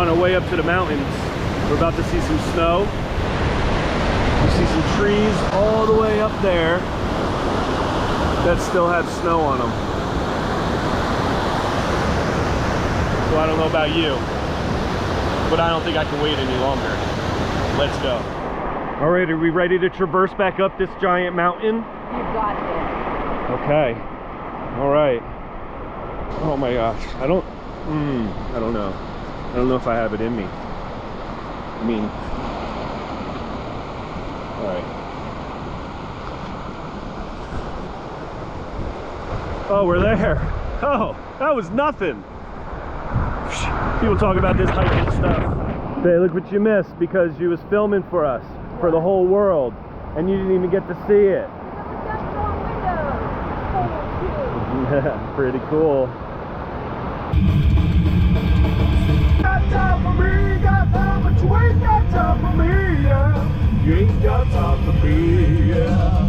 on our way up to the mountains. We're about to see some snow. We see some trees all the way up there that still have snow on them. So I don't know about you, but I don't think I can wait any longer. Let's go. All right, are we ready to traverse back up this giant mountain? You got this. Okay. All right. Oh my gosh. I don't know. I don't know if I have it in me. I mean, all right. Oh, we're there. Oh, that was nothing. People talk about this hiking stuff. Hey, look what you missed because you was filming for us, for the whole world, and you didn't even get to see it. Yeah, pretty cool. Got time for me, got time, but you ain't got time for me, yeah. You ain't got time for me, yeah.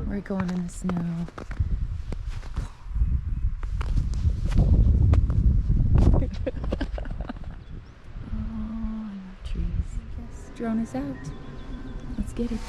We're going in the snow. Oh, I love trees. Yes, drone is out. Let's get it.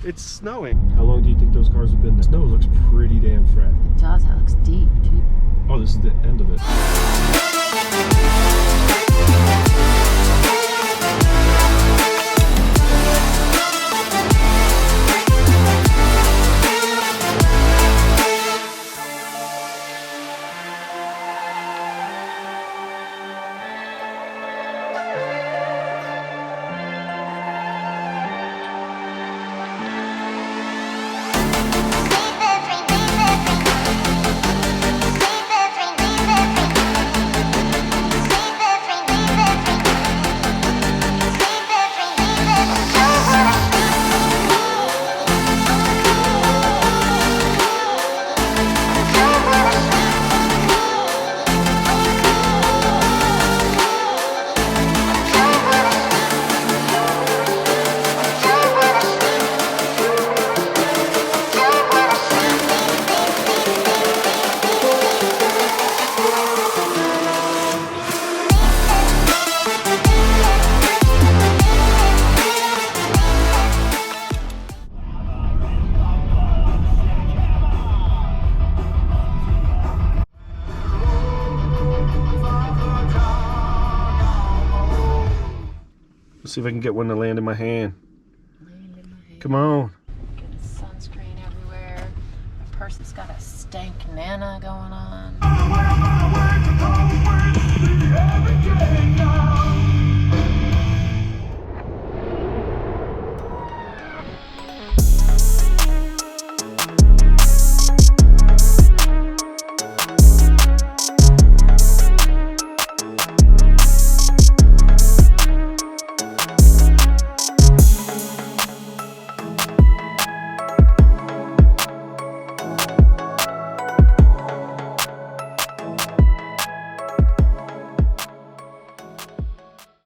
It's snowing. How long do you think those cars have been there? The snow looks pretty damn fresh. It does. It looks deep, too. Oh, this is the end of it. Let's see if I can get one to land in my hand. Come on. Getting sunscreen everywhere. My person's got a stank nana going on.